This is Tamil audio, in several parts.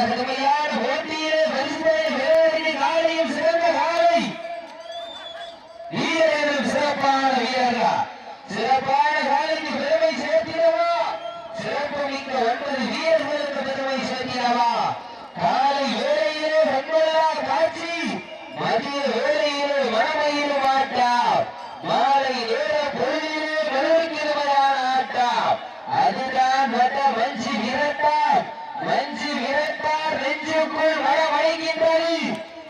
கடுமையான போட்டியிலே பரிசு காலையும் சிறந்த காலை வீரர்களும் சிறப்பான வீரர்களா சிறப்பான காலைக்கு பெருமை சேர்த்திடவா சிறப்பு மிக்க 9 வீரர்களுக்கு பெருமை சேர்த்திடவா காலை வேளையிலே கண்கொள்ளா காட்சி மதிய வேளையிலே மனமையிலும் ஆட்டம் மாலை நேர பொழுதிலே மலர்கிறமையான ஆட்டம் அதுதான் வட்ட மஞ்சி விரட்டார் நெஞ்சுக்குள் மனமடைகின்றது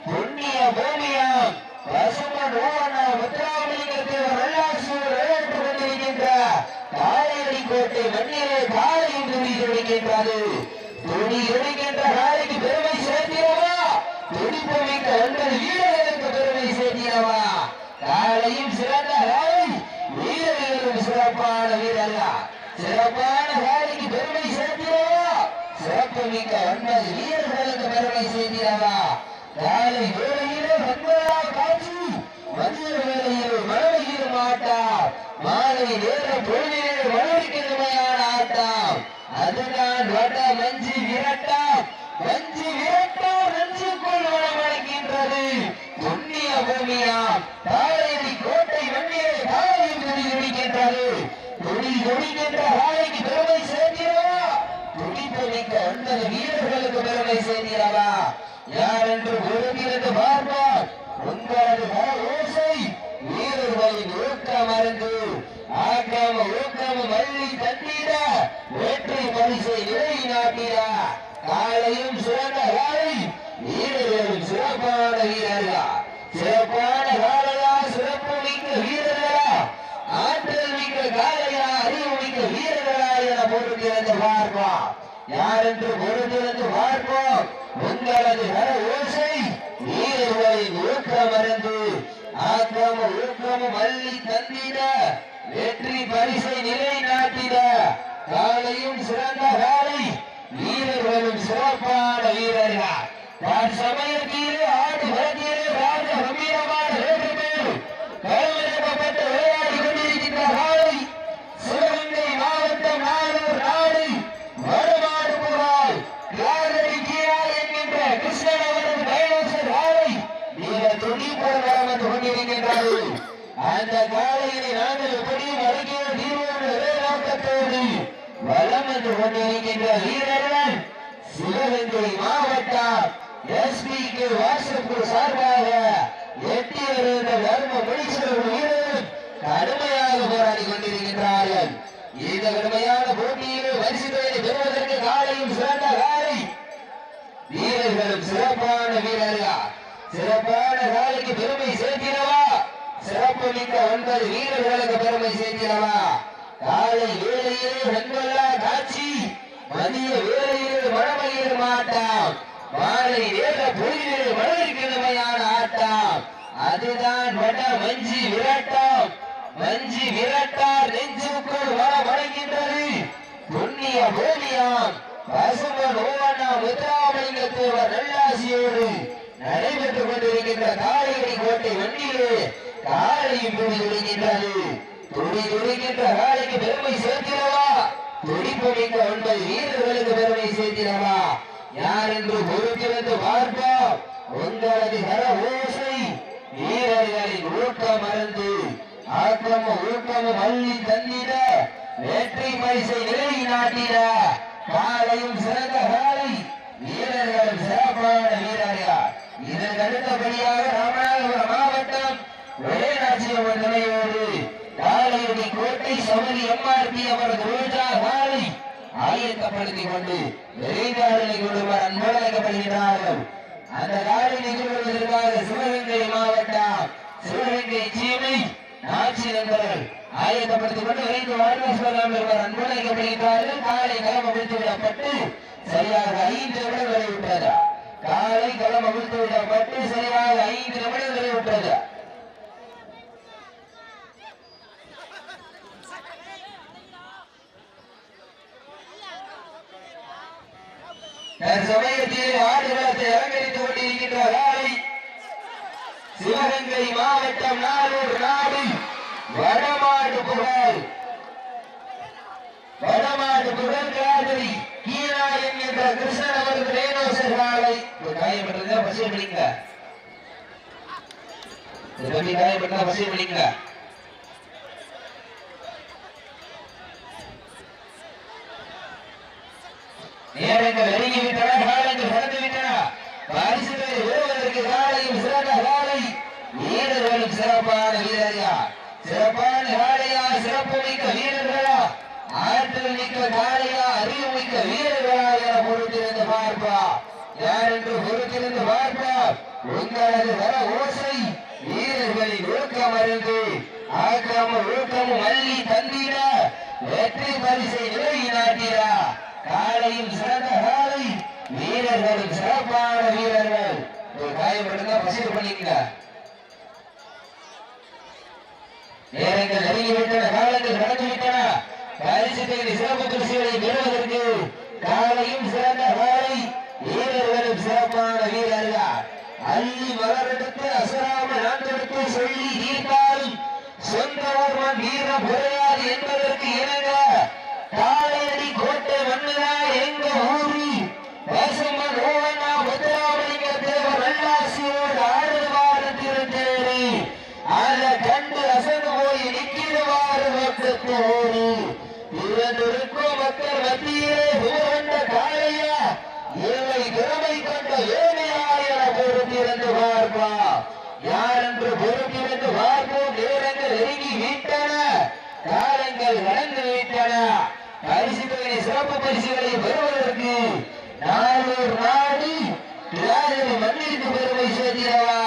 புண்ணிய பூமியாம் பசுமன் ஓவனா முத்துராமலிங்கத்தேவர் நல்லாசியோடு விளையாட்டுக் கொண்டிருக்கின்ற காளையடி கோட்டை மண்ணிலே காளையும் துணி துடிக்கின்றது துணி துடிக்கின்ற காளைக்கு பெருமை சேர்த்திடவா துடிப்பு மிக்க 9 வீரர்களுக்கு பெருமை சேர்த்திடவா காளையும் சிறந்த காளை வீரர்களும் சிறப்பான வீரர்களா சிறப்பான காளைக்கு பெருமை சேர்த்திடவா சிறப்பு மிக்க 9 வீரர்களுக்கு பெருமை சேர்த்திடவா காலை வேளையிலே கண்கொள்ளா காட்சி மதிய வேளையிலே மழலையில் ஆட்டம் மாலை நேர பொழுதிலே மலர்கிழமையான ஆட்டம் அதுதான் வட மஞ்சி விரட்டாம் நெஞ்சுக்குள் மனமடைக்கின்றது புண்ணிய பூமியாம் காளையடி கோட்டை மண்ணிலே காளையும் துணி துடிக்கின்றது துணி துடிக்கின்ற காளைக்கு பெருமை சேர்க்கிறவா துடிப்பு மிக்க 9 வீரர்களுக்கு பெருமை சேர்க்கிறவா யார் என்று ஒருங்கிருந்து பார்ப்போம் உங்களது ஓசை வீரர்களின் ஊக்கம் அருந்து ஆக்காம ஊக்கம் மல்லி தந்திட வெற்றி பரிசை நிலைநாட்டிட காலையும் சிறந்த காலை வீரர்களும் சிறப்பான வீரர்களா சிறப்பான காலையா சிறப்பு மிக்க வீரர்களா ஆற்றல் மிக்க காலையா அறிவு மிக்க வீரர்களா என பொறுத்திருந்து பார்ப்போம் யார் என்று பொறுத்திருந்து பார்ப்போம் உங்களது கர ஓசை வீரர்களின் ஊக்கம் அருந்து ஆக்கமும் ஊக்கமும் அள்ளி தந்திட வெற்றி பரிசை நிலைநாட்டிட காலையும் சிறந்த காலை வீரர்களும் சிறப்பான வீரர்கள் நான் சமயத்திலே ஆடு வழக்கிலே ராஜ கம்பீரமான வேற்றுமேல் களமிறக்கப்பட்டு விளையாடி கொண்டிருக்கின்ற காலை சிவகங்கை மாவட்டம் நாளூர் நாடு வடமாடு புகார் யாரடி கீழா என்கின்ற கிருஷ்ணன் அவரது டைனோசர் காலை மிக துடிப்போடு வளம் வந்து கொண்டிருக்கின்றது அந்த காலையை நாங்கள் எப்படியும் அருகிய தீர்வோடு ஒரே நோக்கத்தோடு வளம் வந்து கொண்டிருக்கின்ற வீரர்கள் சிவகங்கை மாவட்டம் எஸ்பிக்கு வாசப்பூர் சார்பாக எட்டி வருகின்ற தர்ம முடிச்சல் வீரர்கள் கடுமையாக போராடி கொண்டிருக்கின்றார்கள் இந்த கடுமையான போட்டியிலே வரிசையை பெறுவதற்கு காலையும் சிறந்த காலை வீரர்களும் சிறப்பான வீரர்கள் சிறப்பான காலைக்கு பெருமை சேர்க்கிறவா சிறப்பு மிக்க 9 வீரர்களுக்கு பெருமை சேர்க்கிறவா காலை வேளையிலே கண்கொள்ளா காட்சி மதிய வேளையிலே மழமையில் ஆட்டம் மாலை நேர பொழுதிலே மலர்கிழமையான ஆட்டம் அதுதான் வட மஞ்சி விரட்டார் நெஞ்சுக்குள் மனமடைகின்றது புண்ணிய பூமியாம் பசுமன் ஓவனா முத்துராமலிங்கத்தேவர் நல்லாசியோடு நடைபெற்றுக் கொண்டிருக்கின்ற காளையடி கோட்டை மண்ணிலே காளையும் துணி துடிக்கின்றது துணி துடிக்கின்ற காளைக்கு பெருமை சேர்க்கிறவா துடிப்பு மிக்க 9 வீரர்களுக்கு பெருமை சேர்க்கிறவா யார் என்று பொறுத்திருந்து பார்ப்போம் உங்களது கர ஓசை வீரர்களின் ஊக்கம் மறந்து ஆக்கமும் ஊக்கமும் அள்ளி தந்திட வெற்றி பரிசை நிலைநாட்டிட காலையும் சிறந்த காலை வீரர்களும் சிறப்பான வீரர்கள் இதற்கு அடுத்தபடியாக ராமநாதபுரம் மாவட்டம் வேலாட்சியம்மன் துணையோடு காளையடி கோட்டை சமதி எம்ஆர்பி அவரது ரோஜா காலை ஆயத்தப்படுத்திக் கொண்டு விரைந்தாடலை கொள்ளுமாறு அன்போடு அழைக்கப்படுகிறார்கள் அந்த காலை நிகழ்வதற்காக சிவகங்கை மாவட்டம் சிவகங்கை சீமை நாட்சி நண்பர்கள் ஆயத்தப்படுத்திக் கொண்டு விரைந்து வாழ்வாசலாம் அன்போடு அழைக்கப்படுகிறார்கள் காலை களம் அவிழ்த்து விடப்பட்டு சரியாக 5 நிமிடங்களை விட்டது காலை களம் அவிழ்த்து விடப்பட்டு சரியாக 5 நிமிடங்களை விட்டது சமயத்தில் ஆடுகளத்தை அலங்கரித்துக் கொண்டிருக்கின்ற காலை சிவகங்கை மாவட்டம் நாளூர் நாடு வடமாடு புகழ் காதலி கீழா என்கின்ற கிருஷ்ணன் அவர்கள் காயப்பட்டிருந்தா பசியை பிடிங்க. தம்பி காயப்பட்டா பசியை பிடிங்க. நேரங்கள் நெருங்கி விட்டன, காலங்கள் கடந்து விட்டன. பரிசுகளை பெறுவதற்கு காலையும் சிறந்த காலை, வீரர்களும் சிறப்பான வீரர்களா, சிறப்பான காலையா, சிறப்பு மிக்க வீரர்களா, ஆற்றல் மிக்க காலையா, அறிவு மிக்க வீரர்களா என பொறுத்திருந்து பார்ப்பா. யார் என்று பொறுத்திருந்து பார்ப்பா. உங்களது வர ஓசை வீரர்களின் ஒழுக்கம் அறிந்து ஆக்கிரம ஒழுக்கமும் அள்ளி தந்திட வெற்றி பரிசை நிலைநாட்டிட காலையும் சிறந்த காலை, வீரர்களும் சிறப்பான வீரர்கள். ஒரு காயப்பட்டுங்க, பசிவு பண்ணிக்கங்க. நேரங்கள் நெருங்கிவிட்டன, காலங்கள் கடந்துவிட்டன. பரிசுகளை சிறப்பு பரிசுகளை பெறுவதற்கு காலையும் சிறந்த காலை, வீரர்களும் சிறப்பான வீரர்கள். அள்ளி மலரெடுத்து அசராமல் ஆண்டெடுத்து சொல்லி தீர்த்தாலும் சொந்த ஒருவன் வீரம் குறையாது என்பதற்கு இணங்க காலையடி கோட்டை மண்ணுதா எங்க ஊரி பசுமன் ஓவனா முத்துராமலிங்க தேவர் நல்லாசியோடு ஆடுவாறு திருத்தேரி அதை கண்டு அசந்து போய் நிற்கிறவாறு மக்கத்தோடு இரண்டிற்கும் மக்கள் மத்தியிலே புகழ்ந்த காளையா இல்லை திறமை கொண்ட ஏனையாய பொறுத்திருந்து பார்ப்பா. யார் என்று பொறுத்திருந்து பார்ப்போம். நேரங்கள் நெருங்கி விட்டன, காலங்கள் கடந்து விட்டன. பரிசுகளை சிறப்பு பரிசுகளை பெறுவதற்கு நாளூர் நாடி திராவிட மண்ணிற்கு பெருமை சேர்த்திடவா,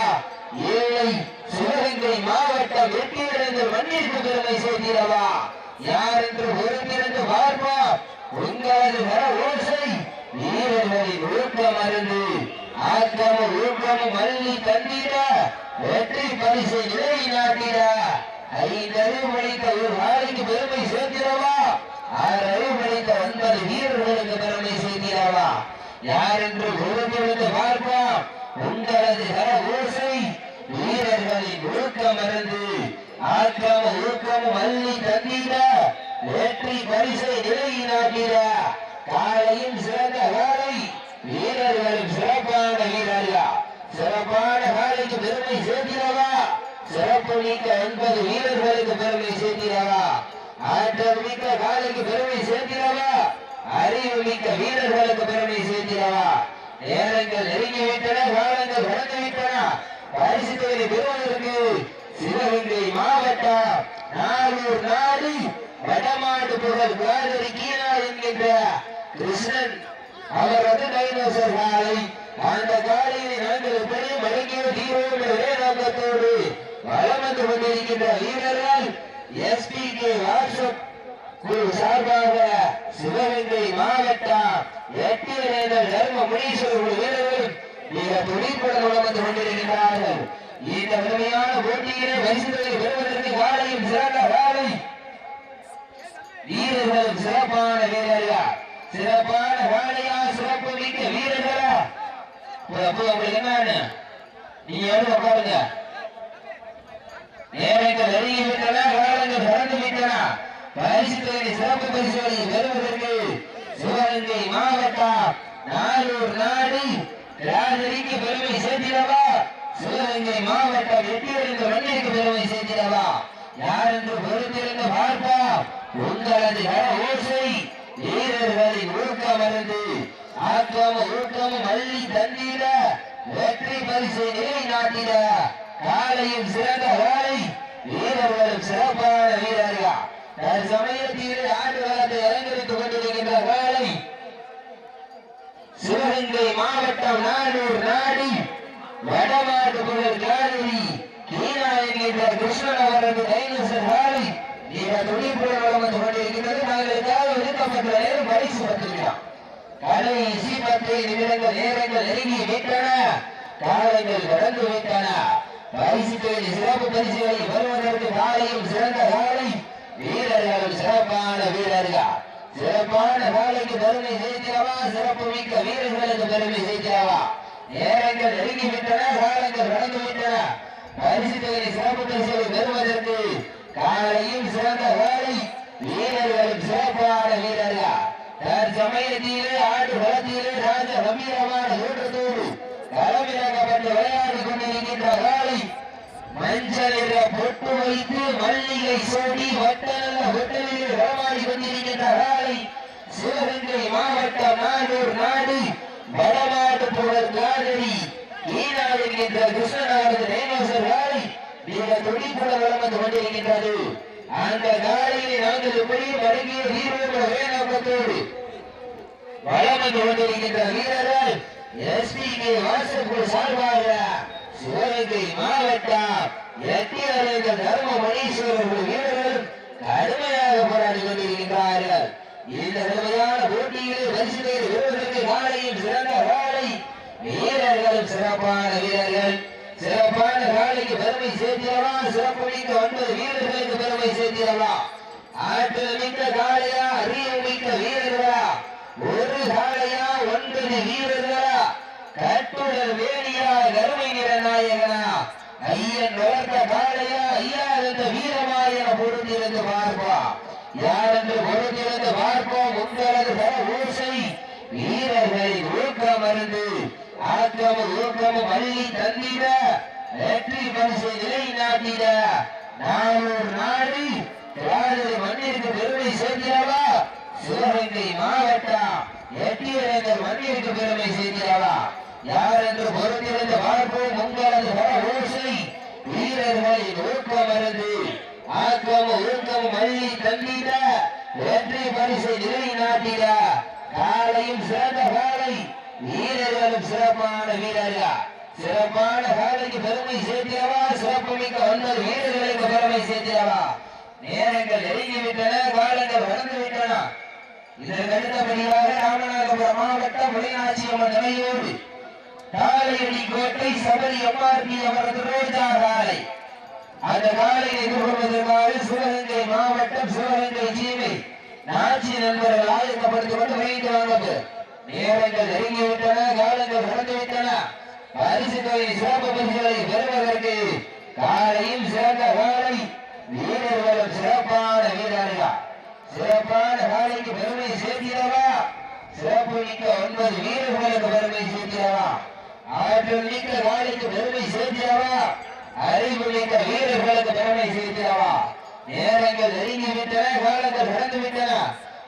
ஏழை சிவகங்கை மாவட்டம் வெற்றியடைந்த மண்ணிற்கு பெருமை சேர்த்திடவா. யார் என்று பொறுத்திருந்து பார்ப்போம். உங்களது வர ஓசை வீரர்களின் ஒழுக்கம் அறிந்து ஆக்கமும் ஊக்கமும் அள்ளி தந்திட வெற்றி பரிசை நிலைநாட்டிட 5 அறிவு படித்த ஒரு நாளைக்கு பெருமை சேர்த்திடவா, 6 அறிவு படித்த 9 வீரர்களுக்கு பெருமை சேர்த்திடவா. யார் என்று பொறுத்திருந்து பார்ப்போம். உங்களது வர ஓசை வீரர்களின் ஒழுக்கம் அறிந்து ஆக்கமும் ஊக்கமும் அள்ளி தந்திட வெற்றி பரிசை நிலைநாட்டிட காலையும் சிறந்த காலை, வீரர்களும் சிறப்பான வீரர்களா, சிறப்பான காலைக்கு பெருமை சேர்த்திடவா. சிறப்பு மிக்க 80 வீரர்களுக்கு பெருமை சேர்த்திடவா. ஆற்றல் மிக்க காலைக்கு பெருமை சேர்த்திடவா. அறிவு மிக்க வீரர்களுக்கு பெருமை சேர்த்திடவா. நேரங்கள் நெருங்கி விட்டன, காலங்கள் கடந்து விட்டன. பரிசு தொகையை பெறுவதற்கு சிவகங்கை மாவட்டம் நாளூர் நாடி வடமாடு புகழ் காதரி கீழா என்கின்ற கிருஷ்ணன் அவரது டைனோசர் காலை, அந்த காலையை நாங்கள் எப்படியும் வழங்கிய தீரோடு ஒரே நோக்கத்தோடு வளம் வந்து கொண்டிருக்கின்ற வீரர்கள் SPK வாட்ஸ்அப் குழு சார்பாக சிவகங்கை மாவட்டம் வெற்றியடைந்த தர்ம முனீஸ்வரர் வீரர்கள் மிக துடிப்புடன் வளம் வந்து கொண்டிருக்கிறார்கள். இந்த வலிமையான போட்டியிலே பரிசுகளை பெறுவதற்கு காலையும் சிறந்த காலை, வீரர்களும் சிறப்பான வீரர்களா, சிறப்பான காலையா, சிறப்பு மிக்க வீரர்களா. அப்போ உங்களுக்கு என்ன, நீங்க எடுத்து உட்காருங்க. நேரங்கள் நெருங்கி விட்டன, காலங்கள் கடந்து விட்டன. பரிசுகளை சிறப்பு பரிசுகளை பெறுவதற்கு சிவகங்கை மாவட்டம் நாளூர் நாடி ராஜரிக்கு பெருமை சேர்த்திடவா. சிவகங்கை மாவட்டம் வெற்றியடைந்த மண்ணிற்கு பெருமை சேர்த்திடவா. யார் என்று பொறுத்திருந்து பார்ப்பா. உங்களது ஓசை வீரர்களின் ஊக்கம் அறிந்து ஆக்கமும் ஊக்கமும் அள்ளி தந்திட வெற்றி பரிசை நிலைநாட்டிட காலையும் சிறந்த காலை, வீரர்களும் சிறப்பான வீரர்கள். தற்சமயத்தில் ஆடுகளத்தை அலங்கரித்துக் கொண்டிருக்கின்ற காலை சிவகங்கை மாவட்டம் நாளூர் நாடி வடமாடு புகழ் காவிரி கீழா என்கின்ற கிருஷ்ணன் அவரது டைனோசர் காலை மிக துடிப்புடன் வளம் வந்து கொண்டிருக்கிறது. நாங்களுக்காக ஒதுக்கப்பட்ட நேரம் பரிசு பத்திரிக்கலாம். கடைசி 10 நிமிடங்கள் நேரங்கள் நெருங்கி விட்டன, காலங்கள் கடந்து விட்டன. பரிசுகளின் சிறப்பு பரிசுகளை வருவதற்கு காலையும் சிறந்த காலை, வீரர்களும் சிறப்பான வீரர்கள். சிறப்பான காலைக்கு பெருமை சேர்த்திடவா, சிறப்பு மிக்க வீரர்களுக்கு பெருமை சேர்த்திடவா. நேரங்கள் நெருங்கி விட்டன, காலங்கள் கடந்து விட்டன. பரிசுகளின் சிறப்பு பரிசுகளை பெறுவதற்கு காலையும் சிறந்த காலை, வீரர்களும் சிறப்பான வீரர்கள். தற்சமயத்திலே ஆடு களத்திலே ராஜ கம்பீரமான தோற்றத்தோடு மயிலை சோடி வட்டநல்ல ஒட்டலில் களமாடி கொண்டிருக்கின்ற காலை சிவகங்கை மாவட்டம் நாகூர் நாடு வடமாடு புகழ் காதலி ஈனாடு என்கின்ற கிருஷ்ணனாவது நேமேஸ்வர் காலை மிக துடிப்புடன் வலம் வந்து கொண்டிருக்கின்றது. அந்த காலையை நாங்கள் இப்படி மடங்கிய வீரோடு ஒரே நோக்கத்தோடு வலம் வந்து கொண்டிருக்கின்ற வீரர்கள் எஸ்பிகே வாசப்பூர் சார்பாக சிவகங்கை மாவட்டம் எட்டியாளர்கள் தர்மமணீஸ்வரர்கள் வீரர்களும் கடுமையாக போராடி கொண்டிருக்கின்றார்கள். இந்த கடுமையான போட்டியிலே பரிசுகளை வீரர்களுக்கு காலையும் சிறந்த காலை வீரர்களும் சிறப்பான வீரர்கள். சிறப்பான காலைக்கு பெருமை சேர்த்திடவா, சிறப்பு மிக்க 9 வீரர்களுக்கு பெருமை சேர்த்திடவா, ஆற்றல் மிக்க காலையா, அறிவு மிக்க வீரர்களா, ஒரு காலையா 9 வீரர்களா, கட்டுடல் வேணியா, கருமை நிற நாயகனா, ஐயன் வளர்த்த காலையா, ஐயா என்ற வீரமாயன பொருந்திருந்து பார்ப்போம். யார் என்று பொருந்திருந்து பார்ப்போம். உங்களது தர ஊசை வீரர்களை ஊக்கம் அருந்து ஆக்கமும் ஊக்கமும் அள்ளி தந்திட வெற்றி பரிசை நிலைநாட்டிட நாளூர் நாடு திராவிட மண்ணிற்கு பெருமை சேர்க்கிறவா, சிவகங்கை மாவட்டம் எட்டியரங்கர் மண்ணிற்கு பெருமை சேர்க்கிறவா, யார் என்று பொறுத்திருந்து பார்ப்போம். உங்களது தர ஊசை வீரர்களை ஊக்கம் அருந்து ஆக்கமும் ஊக்கமும் அள்ளி தந்திட வெற்றி பரிசை நிலைநாட்டிட காலையும் சிறந்த காலை வீரர்களும் சிறப்பான வீரர்கள். சிறப்பான காலைக்கு பெருமை சேர்த்திடவா, சிறப்பு மிக்க 9 வீரர்களுக்கு பெருமை சேர்த்திடவா. நேரங்கள் நெருங்கிவிட்டன, காலங்கள் வளர்ந்து விட்டன. இதற்கு அடுத்தபடியாக ராமநாதபுரம் மாவட்டம் புலிநாச்சியம்மன் துணையோடு காலையடி கோட்டை சபரி எம்ஆர்பி அவரது ரோஜா காலை. அந்த காலையை எதிர்கொள்வதற்காக சிவகங்கை மாவட்டம் சிவகங்கை ஜீவை நாச்சி நண்பர்கள் ஆயத்தப்படுத்திக் கொண்டு வைத்து வாங்க. நேரங்கள் நெருங்கிவிட்டன, காலங்கள் கடந்து விட்டன. பரிசு தொகை சிறப்பு பரிசுகளை பெறுவதற்கு காலையும் சிறந்த காலை வீரர்களும் சிறப்பான வீரர்கள். சிறப்பான காலைக்கு பெருமை சேர்த்திடவா, சிறப்பு மிக்க 9 வீரர்களுக்கு பெருமை சேர்த்திடவா, ஆற்றல் மிக்க காலைக்கு பெருமை சேர்த்திடவா, அறிவு மிக்க வீரர்களுக்கு பெருமை சேர்த்திடவா. நேரங்கள் நெருங்கிவிட்டன, காலங்கள் கடந்து விட்டன.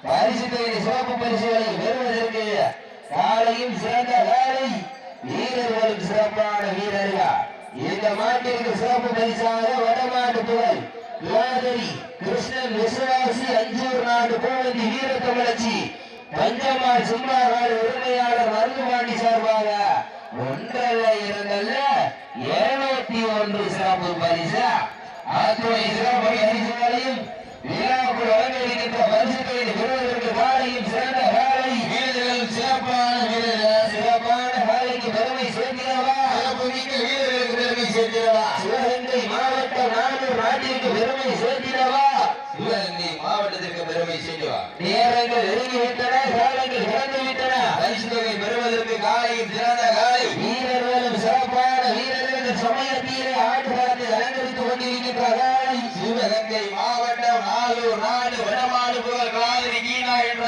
பரிசு தொகை சிறப்பு பரிசுகளை பெறுவதற்கு காலையும் சிறந்த காலை வீரர்களும் சிறப்பான வீரர்கள். இந்த மாட்டிற்கு சிறப்பு பரிசாக வடமாடு புகழ் காதலி கிருஷ்ணன் விசுவாசி அஞ்சூர் நாடு கோவந்தி வீர தமிழச்சி பஞ்சமால் சும்மாவால் உரிமையாளர் மருதுபாண்டி சார்பாக 1 201 சிறப்பு பரிசா ஆத்துறை சிறப்பு பரிசுகளையும் விழாக்குள் வழங்கியிருக்கின்ற பரிசுகளை பெறுவதற்கு காலையும் சிறந்த காலை வீரர்களும் சிறப்பான வீரர்கள். சிறப்பான காலைக்கு பெருமை சேர்க்கிறவா, சிறப்பு மிக்க வீரர்களுக்கு பெருமை சேர்க்கிறவா, சிவகங்கை மாவட்டம் நாகூர் நாட்டிற்கு பெருமை சேர்க்கிறவா, சிவகங்கை மாவட்டத்திற்கு பெருமை சேர்க்கிறவா. நேரங்கள் நெருங்கிவிட்டன, காலங்கள் கடந்து விட்டன. பரிசு தொகை பெறுவதற்கு காலையும் சிறந்த காலை வீரர்களும் சிறப்பான வீரர்கள் சமயத்திலே ஆட்டுக்காரத்தை அலங்கரித்துக் கொண்டிருக்கின்ற காலை சிவகங்கை மாவட்டம் நாகூர் நாடு வடமாடு புகழ் காதலி கீனா என்ற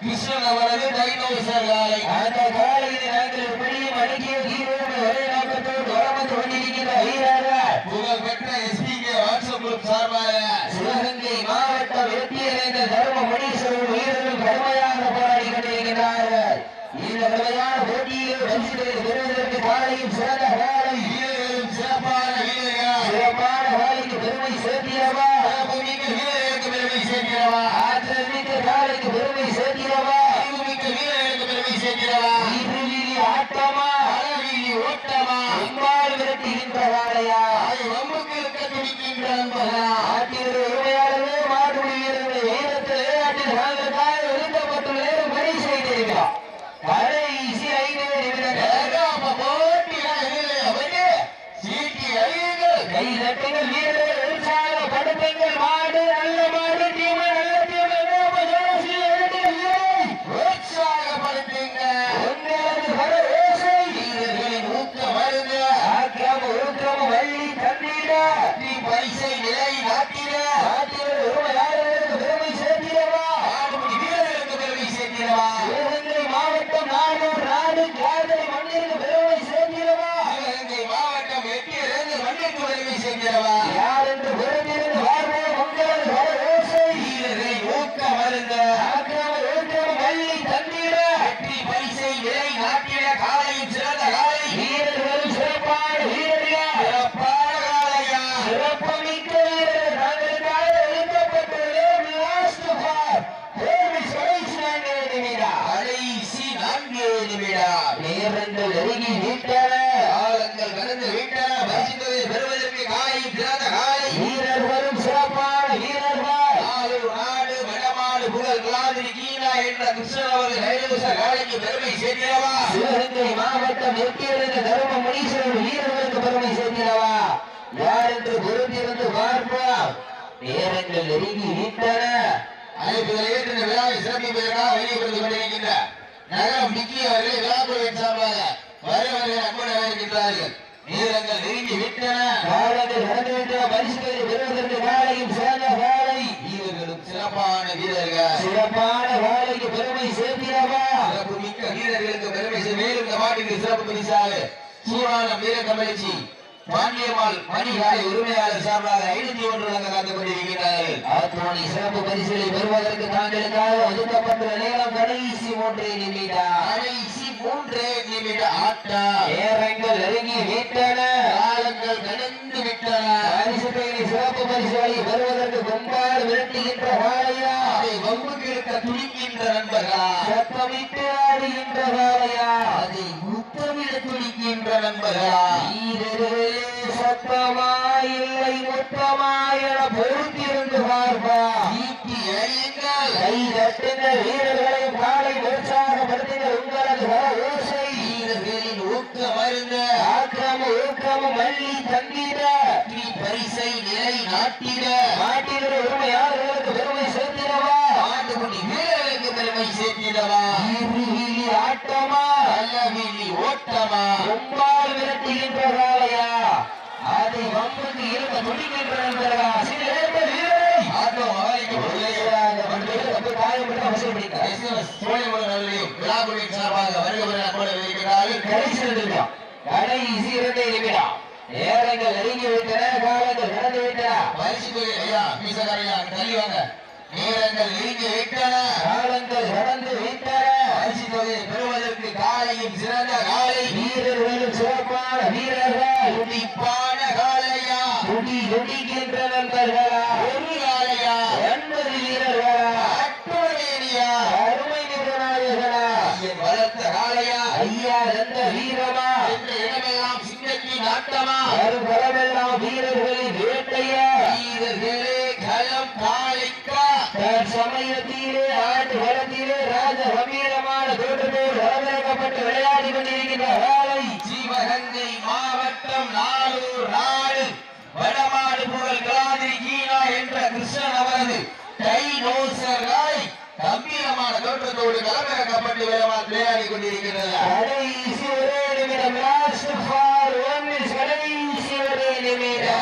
கிருஷ்ணன் அவரது டைனோசர் காலை. அந்த காலையை நாங்கள் இப்படியும் அடக்கிய வீரோடு ஒரே நோக்கத்தோடு வளர்ந்து கொண்டிருக்கின்ற வீரர்கள் புகழ்பெற்ற எஸ்பிகே வாட்ஸ்அப் குரூப் சார்பாக சிவகங்கை மாவட்டம் எட்டியரங்கர் தர்மமணீஸ்வரர் வீரர்கள் கடுமையாக போராடி கொண்டிருக்கிறார்கள். இந்த கடுமையான போட்டியில் பரிசுகளை பெறுவதற்கு காலையும் சிறந்த காலை வீரர்களும் சிறப்பான வீரர்கள். சிறப்பான காலைக்கு பெருமை சேர்த்திடவா, சிறப்பு மிக்க வீரர்களுக்கு பெருமை சேர்த்திடவா, ஆற்றல் மிக்க காலைக்கு பெருமை சேர்த்திடவா, அறிவு மிக்க வீரர்களுக்கு பெருமை சேர்த்திடவா. வீதி ஆட்டமா, அறவீதி ஓட்டமா, எம்மாள் விரட்டுகின்ற காலையா, வம்புக்கு இருக்க துடிக்கின்ற நண்பர்களா, ஆட்டில் உரிமையாளர்களே மாடுபடி வீரர்கள் வீரத்தில் விளையாட்டில் நாங்கள் காலை ஒதுக்கப்பட்டுள்ள நேரம் பணி செய்திருக்கிறோம். கடைசி 5 நிமிடங்கள் போட்டி சீட்டி அழியுங்கள், கை தட்டுங்கள், வீரர்கள் உற்சாகப்படுத்துங்கள். மாடு நல்ல மாடு, டீம் நல்ல டீம், உற்சாகப்படுத்துங்க. உங்களது பல ஓசை வீரர்களின் ஊக்கம் அருங்க, ஆக்கிரம ஊக்கம் வள்ளி தந்திட பரிசை நிலை நாட்டிட என்ற கிருஷ்ணன் அவர்கள் கைலாச காலைக்கு பெருமை சேர்க்கிறவா சிவகங்கை மாவட்டம் எட்டியடைந்த தர்ம முனீஸ்வரர் வீரர்களுக்கு பெருமை சேர்க்கிறவா யார் என்று பொருந்திருந்து பார்ப்போம். நேரங்கள் நெருங்கி விட்டன. அழைப்புகளை ஏற்று விழாவை சிறப்பிப்பதற்காக வெளியிட்டு கொண்டிருக்கின்ற நகரம் மிக்கி அவர்களை விழாக்குழுவின் சார்பாக வருவதை அன்புடன் வருகின்றார்கள். நேரங்கள் நெருங்கி விட்டன. காலங்கள் நடந்துவிட்டன. பரிசுகளை பெறுவதற்கு காலையும் சிறந்த காலை வீரர்களும் சிறப்பான வீரர்கள் சிறப்பான காலைக்கு பெருமை சேர்க்கிறவா சிறப்பு மிக்க வீரர்களுக்கு பெருமை மேலும் இந்த மாட்டிற்கு சிறப்பு பரிசாக சூராளம் வீர கமலிச்சி பாண்டியம்மாள் மணிகாலை உரிமையாளர் சார்பாக 501 வழங்க காத்துக் கொண்டிருக்கிறார்கள். ஆத்மானி சிறப்பு பரிசுகளை பெறுவதற்கு தாங்களுக்காக ஒதுக்கப்பட்டுள்ள நேரம் கடைசி 3 நிமிட ஆட்டம். நேரங்கள் நெருங்கி விட்டன. காலங்கள் கடந்து விட்டன. பரிசுகளை சிறப்பு பரிசுகளை பெறுவதற்கு கொம்பாடு விரட்டுகின்ற காலையா அதை வம்புக்கு இருக்க துடிக்கின்ற நண்பர்களா சத்தமிட்டு ஆடுகின்ற காலையா அதை முத்தமிட துடிக்கின்ற நண்பர்களா வீரர்களே சத்தமா இல்லை மொத்தமா என பொறுத்திருந்து பார்ப்பா ஈட்டி அழியுங்கள் கை தட்டுங்கள் வீரர்களை காலை உற்சாகப்படுத்துங்கள் உங்களது ஓசை வீரர்களின் ஊக்கம் அருந்த ஆக்கிரம ஊக்கம மல்லி தந்திட பரிசை நிலை நாட்டிட நாட்டிட உரிமையாளர்களுக்கு பெருமை சேர்த்திடவா ஆண்டுகுடி வீரர்களுக்கு பெருமை சேர்த்திடவா ஆட்டமா அல்ல வீதி ஓட்டமா ரொம்பால் விரட்டுகின்ற காலையா அதை வம்புக்கு இருக்க துடிக்கின்ற நண்பர்களா சில நேரத்தில் வீரரை ஆட்டம் காயப்பட்ட அவசியம் விழாக்குழுவின் சார்பாக வருகிறார்கள். கடைசி 2 நிமிடம் நேரங்கள் நெருங்கி விட்டன. காலங்கள் நடந்து விட்டன. நேரங்கள் நெருங்கி விட்டன. காலங்கள் கடந்து விட்டன. பரிசு தொகையை பெறுவதற்கு காலையும் சிறந்த காலை வீரர்களும் சிறப்பான வீரர்கள் துடிப்பான காலையா துடி துடிக்கின்ற நண்பர்களா ஒரு காலையா 80 வீரர்களா அட்டுமேனியா அருமை நிபுணர்களா வளர்த்த காலையா ஐயா எந்த வீரமா என்ற இடமெல்லாம் சிங்கத்தின் ஆட்டமா மறுபுறமெல்லாம் வீரர்களின் வேட்டையா வீரர்களே களம் காலைக்கா சமயத்திலே ஆண்டு களத்திலே ராஜ கம்பீரமான தோட்டத்தோடு வரவேற்கப்பட்டு விளையாடி கொண்டிருக்கின்ற காலை சிவகங்கை மாவட்டம் நாளூர் நாடு வடமாடு புகழ் கலாதிரி கீழா என்ற கிருஷ்ணன் அவரது டைனோசர் ராய் கம்பீரமான தோற்றத்தோடு களமிறக்கப்பட்டு விளையாடி கொண்டிருக்கிறது. கடைசி ஒரே நிமிடம் லாஸ்ட் ஃபார் 1 மினிட் கடைசி ஒரே நிமிடம்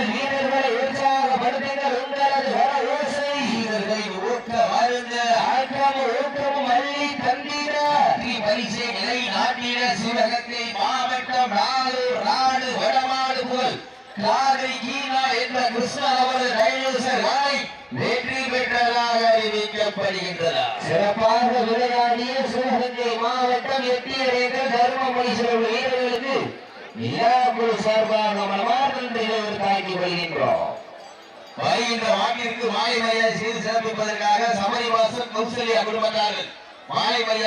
வீரர்களை உற்சாகப்படுத்துங்கள் உங்களது ஓசை வீரர்களின் ஊக்க மருந்து ஆக்கமும் ஊக்கமும் அள்ளி தந்திட பரிசை நிலை நாட்டிட சிவகங்கை மாவட்டம் நாளூர் நாடு வடமாடு புகழ் காதை கீழா என்ற கிருஷ்ணன் அவரது டைனோசர் ராய் வெற்றி பெற்றதாக அறிவிக்கப்படுகின்றன. சிறப்பாக விளையாடிய சிவகங்கை மாவட்டம் எட்டியடைந்த தர்ம முனீஸ்வரர் வீரர்களுக்கு விழாக்குழு சார்பாக மனமார்ந்த தாக்கி வருகின்றோம். வருகின்ற வாக்கிற்கு மாலை மரியாதை செய்து சிறப்பிப்பதற்காக சபரிவாசன் கௌசல்யா குடும்பத்தார்கள் மாலை மரியாதை